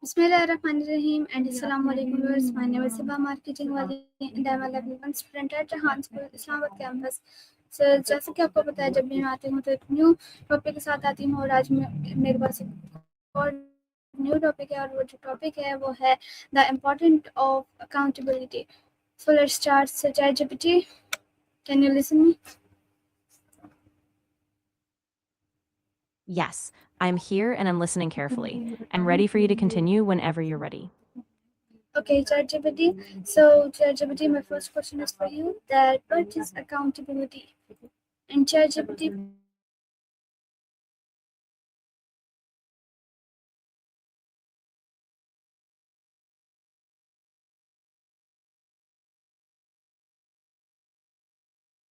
Bismillahirrahmanirrahim and Assalamu alaikum viewers. My name is Siba Marketing Wali and I'm a level 1 student at Jahan School Islamabad campus. So जैसे कि आपको पता है जब भी मैं आती हूँ तो एक न्यू टॉपिक के साथ आती हूँ और आज मेरे पास एक और न्यू टॉपिक है और वो जो टॉपिक है वो है the important of accountability. So let's start. So ChatGPT, can you listen me? Yes, I'm here and I'm listening carefully. I'm ready for you to continue whenever you're ready. Okay, ChatGPT. So ChatGPT, my first question is for you. That what is accountability? And ChatGPT.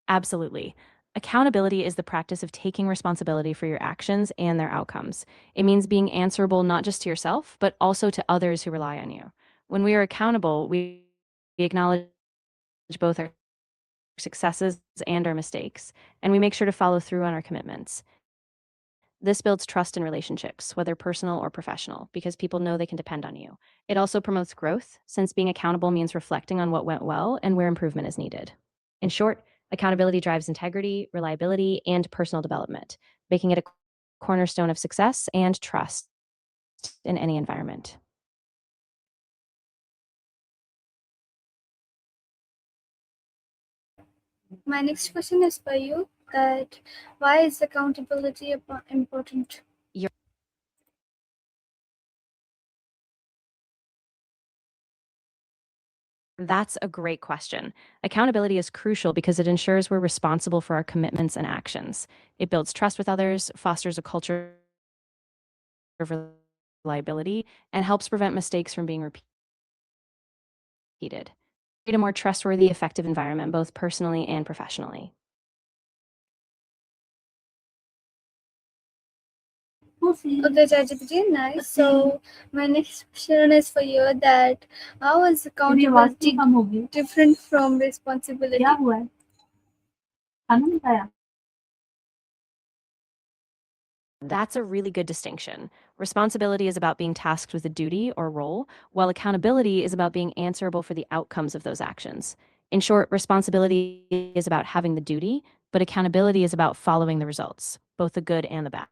Absolutely. Accountability is the practice of taking responsibility for your actions and their outcomes. It means being answerable not just to yourself, but also to others who rely on you. When we are accountable, we acknowledge both our successes and our mistakes, and we make sure to follow through on our commitments. This builds trust in relationships, whether personal or professional, because people know they can depend on you. It also promotes growth, since being accountable means reflecting on what went well and where improvement is needed. In short, accountability drives integrity, reliability, and personal development, making it a cornerstone of success and trust in any environment. My next question is for you. That why is accountability important? That's a great question. Accountability is crucial because it ensures we're responsible for our commitments and actions. It builds trust with others, fosters a culture of reliability, and helps prevent mistakes from being repeated. Create a more trustworthy, effective environment, both personally and professionally. Okay, ChatGPT, nice. So my next question is for you. That how is accountability different from responsibility? That's a really good distinction. Responsibility is about being tasked with a duty or role, while accountability is about being answerable for the outcomes of those actions. In short, responsibility is about having the duty, but accountability is about following the results, both the good and the bad.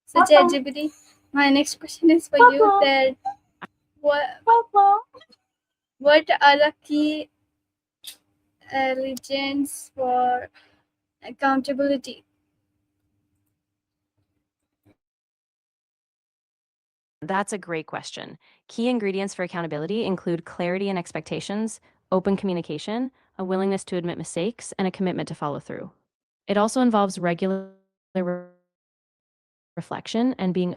So ChatGPT, my next question is for you. That what are the key legends for accountability? That's a great question. Key ingredients for accountability include clarity and expectations, open communication, a willingness to admit mistakes, and a commitment to follow through. It also involves regular reflection and being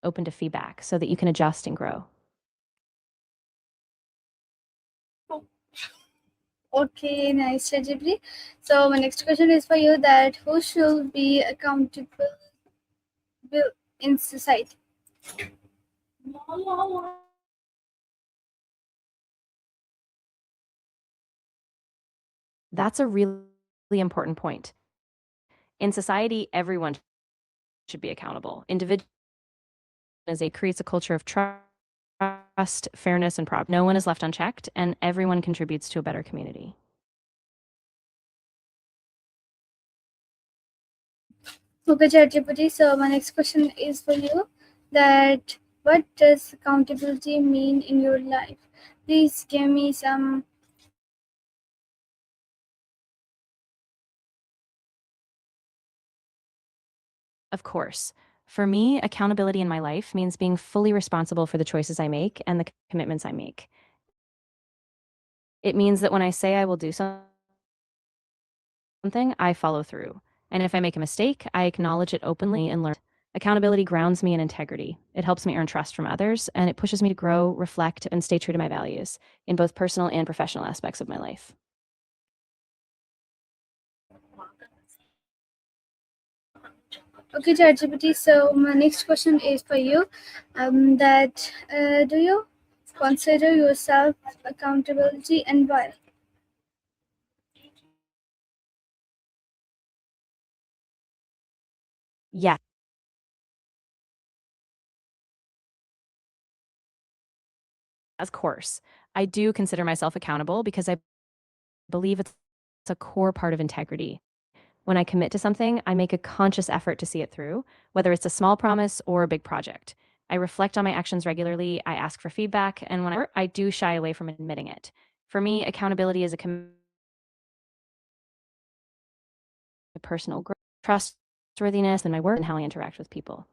open to feedback so that you can adjust and grow. Okay, nice, ChatGPT. So my next question is for you. That who should be accountable in society? That's a really important point. In society, everyone should be accountable. Individualism creates a culture of trust, fairness, and progress. No one is left unchecked, and everyone contributes to a better community. Okay, ChatGPT. So my next question is for you. That what does accountability mean in your life? Please give me some. Of course. For me, accountability in my life means being fully responsible for the choices I make and the commitments I make. It means that when I say I will do something, I follow through. And if I make a mistake, I acknowledge it openly and learn. Accountability grounds me in integrity. It helps me earn trust from others, and it pushes me to grow, reflect, and stay true to my values in both personal and professional aspects of my life. Okay, ChatGPT. So my next question is for you. That do you consider yourself accountability and why? Yes, of course. I do consider myself accountable because I believe it's a core part of integrity. When I commit to something, I make a conscious effort to see it through, whether it's a small promise or a big project. I reflect on my actions regularly, I ask for feedback, and when I do shy away from admitting it. For me, accountability is a commitment to personal growth, trustworthiness, and my work and how I interact with people.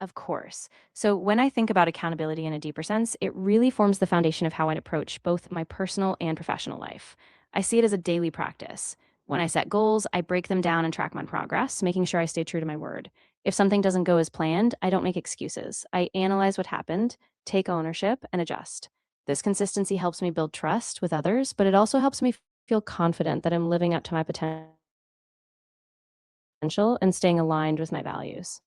Of course. So, when I think about accountability in a deeper sense, it really forms the foundation of how I'd approach both my personal and professional life. I see it as a daily practice. When I set goals, I break them down and track my progress, making sure I stay true to my word. If something doesn't go as planned, I don't make excuses. I analyze what happened, take ownership, and adjust. This consistency helps me build trust with others, but it also helps me feel confident that I'm living up to my potential and staying aligned with my values.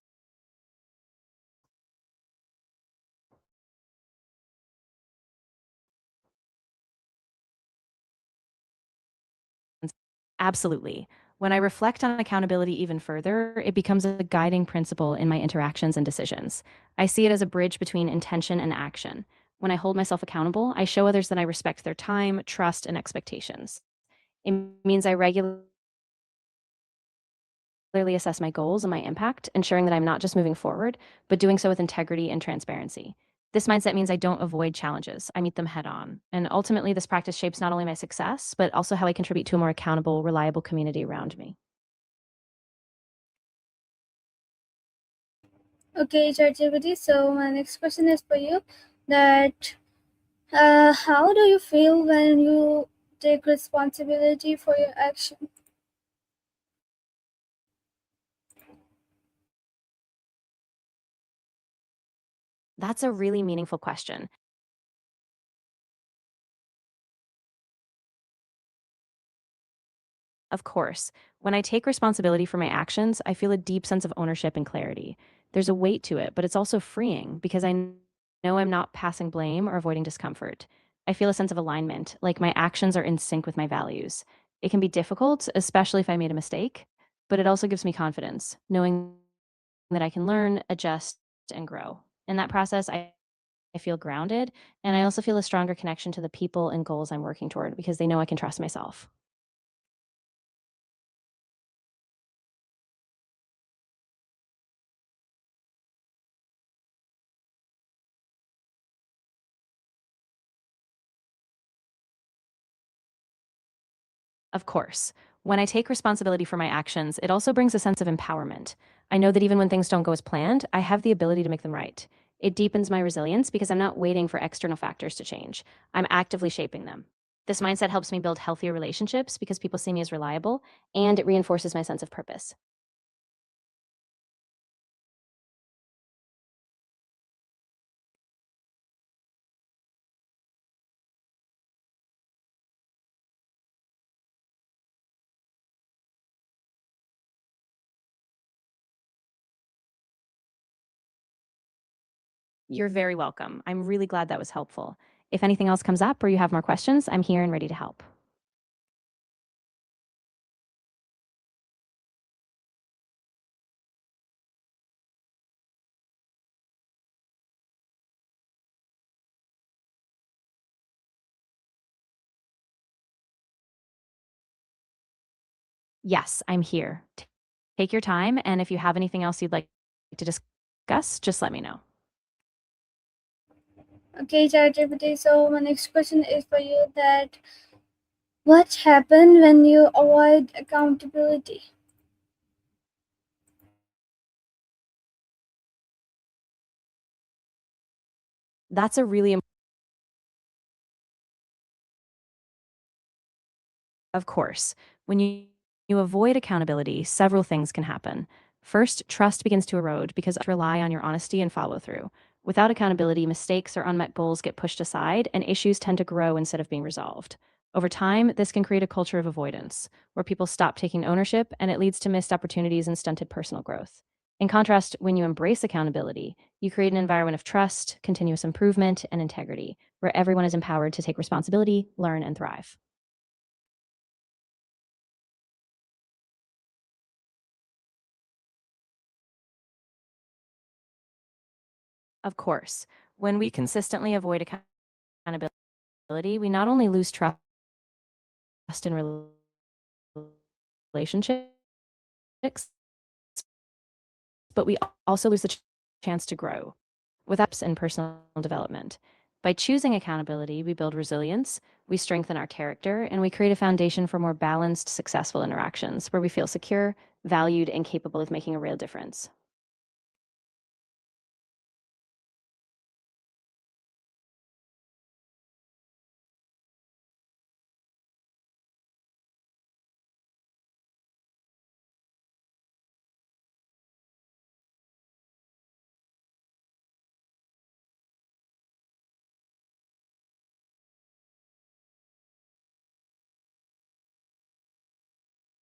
Absolutely. When I reflect on accountability even further, it becomes a guiding principle in my interactions and decisions. I see it as a bridge between intention and action. When I hold myself accountable, I show others that I respect their time, trust, and expectations. It means I regularly assess my goals and my impact, ensuring that I'm not just moving forward, but doing so with integrity and transparency. This mindset means I don't avoid challenges, I meet them head on. And ultimately, this practice shapes not only my success, but also how I contribute to a more accountable, reliable community around me. Okay, ChatGPT. So my next question is for you. That how do you feel when you take responsibility for your action? That's a really meaningful question. Of course, when I take responsibility for my actions, I feel a deep sense of ownership and clarity. There's a weight to it, but it's also freeing because know I'm not passing blame or avoiding discomfort. I feel a sense of alignment, like my actions are in sync with my values. It can be difficult, especially if I made a mistake, but it also gives me confidence, knowing that I can learn, adjust, and grow. In that process, I feel grounded, and I also feel a stronger connection to the people and goals I'm working toward because they know I can trust myself. Of course. When I take responsibility for my actions, it also brings a sense of empowerment. I know that even when things don't go as planned, I have the ability to make them right. It deepens my resilience because I'm not waiting for external factors to change. I'm actively shaping them. This mindset helps me build healthier relationships because people see me as reliable, and it reinforces my sense of purpose. You're very welcome. I'm really glad that was helpful. If anything else comes up or you have more questions, I'm here and ready to help. Yes, I'm here. Take your time, and if you have anything else you'd like to discuss, just let me know. Okay, ChatGPT. So my next question is for you. That what happened when you avoid accountability? That's a really Of course. When you avoid accountability, several things can happen. First, trust begins to erode because others rely on your honesty and follow through. Without accountability, mistakes or unmet goals get pushed aside, and issues tend to grow instead of being resolved. Over time, this can create a culture of avoidance, where people stop taking ownership, and it leads to missed opportunities and stunted personal growth. In contrast, when you embrace accountability, you create an environment of trust, continuous improvement, and integrity, where everyone is empowered to take responsibility, learn, and thrive. Of course, when we consistently avoid accountability, we not only lose trust in relationships, but we also lose the chance to grow with apps and personal development. By choosing accountability, we build resilience, we strengthen our character, and we create a foundation for more balanced, successful interactions where we feel secure, valued, and capable of making a real difference.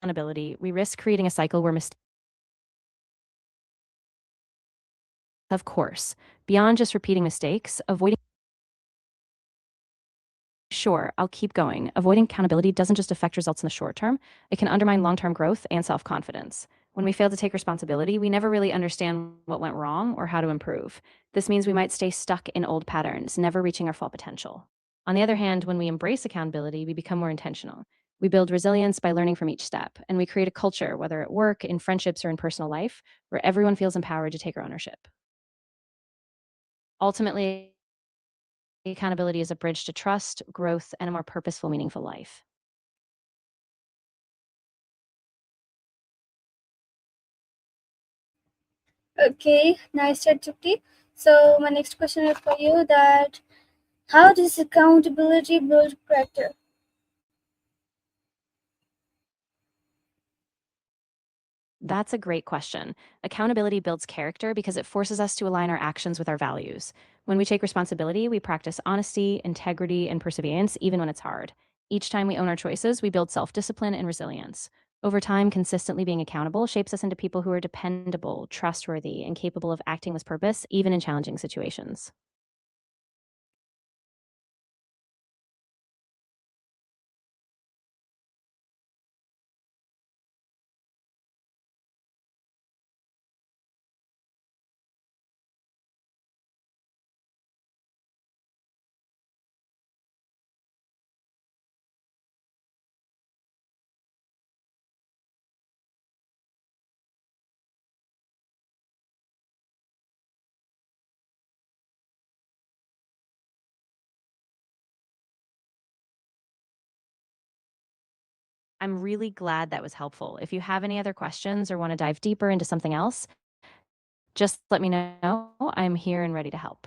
Accountability, we risk creating a cycle where mistakes, of course, beyond just repeating mistakes, avoiding sure, I'll keep going. Avoiding accountability doesn't just affect results in the short term, it can undermine long term growth and self confidence. When we fail to take responsibility, we never really understand what went wrong or how to improve. This means we might stay stuck in old patterns, never reaching our full potential. On the other hand, when we embrace accountability, we become more intentional. We build resilience by learning from each step, and we create a culture, whether at work, in friendships, or in personal life, where everyone feels empowered to take ownership. Ultimately, accountability is a bridge to trust, growth, and a more purposeful, meaningful life. Okay, nice ChatGPT. So my next question is for you that how does accountability build character? That's a great question. Accountability builds character because it forces us to align our actions with our values. When we take responsibility, we practice honesty, integrity, and perseverance, even when it's hard. Each time we own our choices, we build self discipline and resilience. Over time, consistently being accountable shapes us into people who are dependable, trustworthy, and capable of acting with purpose, even in challenging situations. I'm really glad that was helpful. If you have any other questions or want to dive deeper into something else, just let me know. I'm here and ready to help.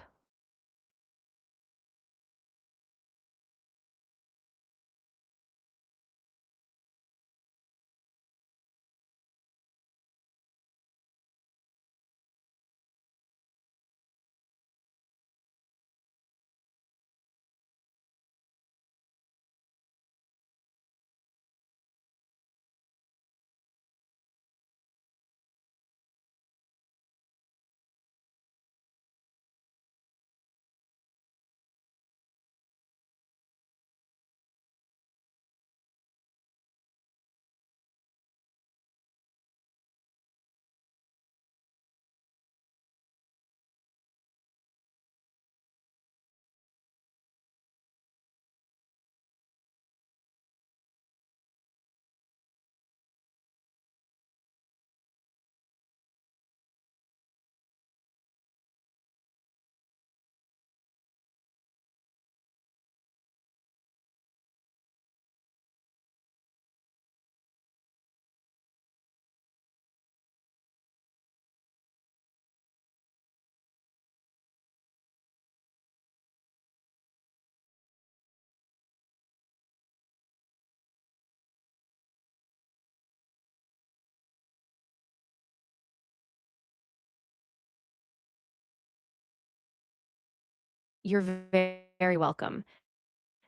You're very welcome.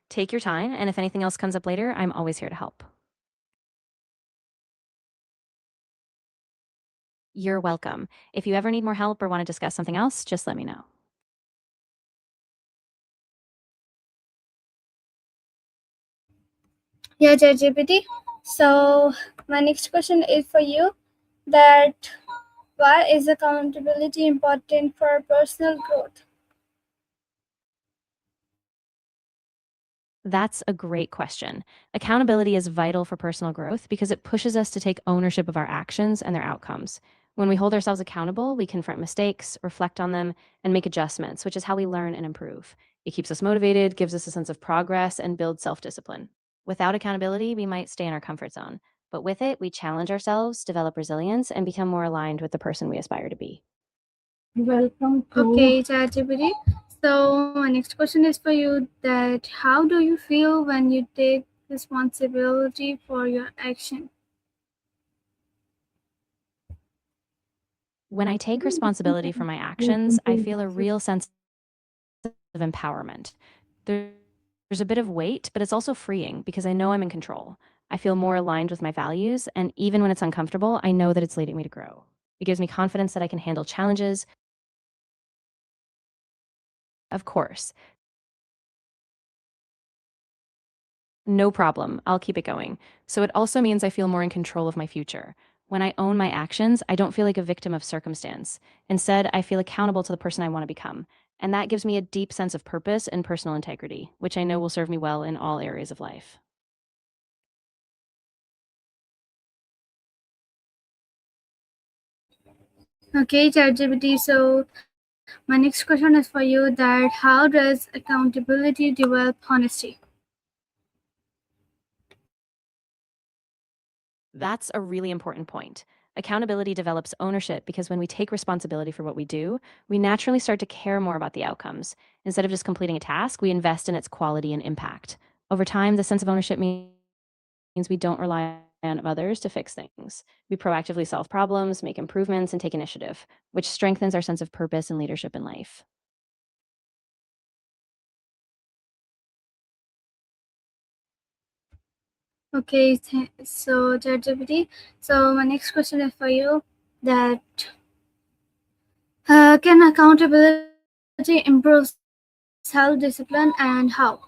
Take your time, and if anything else comes up later, I'm always here to help. You're welcome. If you ever need more help or want to discuss something else, just let me know. Yeah, ChatGPT. So my next question is for you that why is accountability important for personal growth? That's a great question. Accountability is vital for personal growth because it pushes us to take ownership of our actions and their outcomes. When we hold ourselves accountable, we confront mistakes, reflect on them, and make adjustments, which is how we learn and improve. It keeps us motivated, gives us a sense of progress, and builds self discipline. Without accountability, we might stay in our comfort zone. But with it, we challenge ourselves, develop resilience, and become more aligned with the person we aspire to be. Welcome to. Okay, ChatGPT. So my next question is for you that how do you feel when you take responsibility for your action? When I take responsibility for my actions, I feel a real sense of empowerment. There's a bit of weight, but it's also freeing because I know I'm in control. I feel more aligned with my values, and even when it's uncomfortable, I know that it's leading me to grow. It gives me confidence that I can handle challenges. Of course, no problem. I'll keep it going. So it also means I feel more in control of my future. When I own my actions, I don't feel like a victim of circumstance. Instead, I feel accountable to the person I want to become. And that gives me a deep sense of purpose and personal integrity, which I know will serve me well in all areas of life. Okay, ChatGPT. So my next question is for you that how does accountability develop honesty? That's a really important point. Accountability develops ownership because when we take responsibility for what we do, we naturally start to care more about the outcomes. Instead of just completing a task, we invest in its quality and impact. Over time, the sense of ownership means we don't rely on others to fix things. We proactively solve problems, make improvements, and take initiative, which strengthens our sense of purpose and leadership in life. Okay, so ChatGPT. So my next question is for you that can accountability improve self-discipline and how?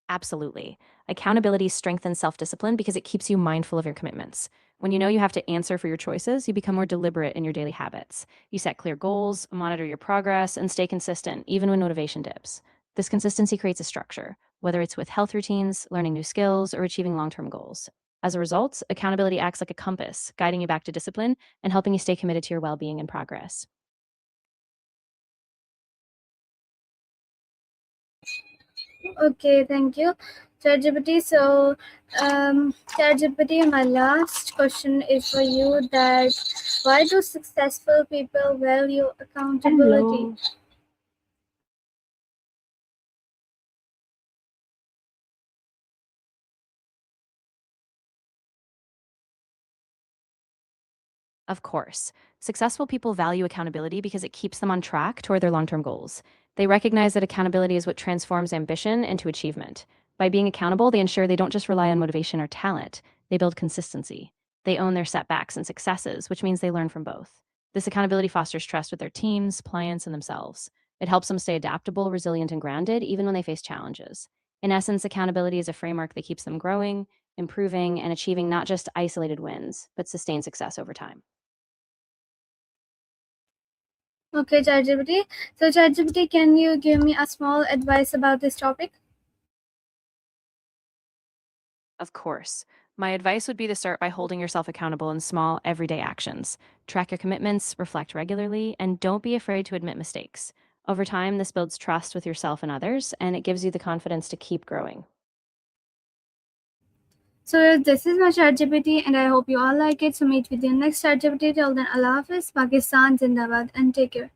Absolutely. Accountability strengthens self discipline because it keeps you mindful of your commitments. When you know you have to answer for your choices, you become more deliberate in your daily habits. You set clear goals, monitor your progress, and stay consistent, even when motivation dips. This consistency creates a structure, whether it's with health routines, learning new skills, or achieving long term goals. As a result, accountability acts like a compass, guiding you back to discipline and helping you stay committed to your well being and progress. Okay, thank you, ChatGPT. So, ChatGPT, my last question is for you that why do successful people value accountability? Hello. Of course. Successful people value accountability because it keeps them on track toward their long term goals. They recognize that accountability is what transforms ambition into achievement. By being accountable, they ensure they don't just rely on motivation or talent, they build consistency. They own their setbacks and successes, which means they learn from both. This accountability fosters trust with their teams, clients, and themselves. It helps them stay adaptable, resilient, and grounded even when they face challenges. In essence, accountability is a framework that keeps them growing, improving, and achieving not just isolated wins, but sustained success over time. Okay, ChatGPT. So, ChatGPT, can you give me a small advice about this topic? Of course. My advice would be to start by holding yourself accountable in small, everyday actions. Track your commitments, reflect regularly, and don't be afraid to admit mistakes. Over time, this builds trust with yourself and others, and it gives you the confidence to keep growing. So, this is my ChatGPT, and I hope you all like it. So, meet with you next ChatGPT. Till then, Allah Hafiz, Pakistan, Zindabad, and take care.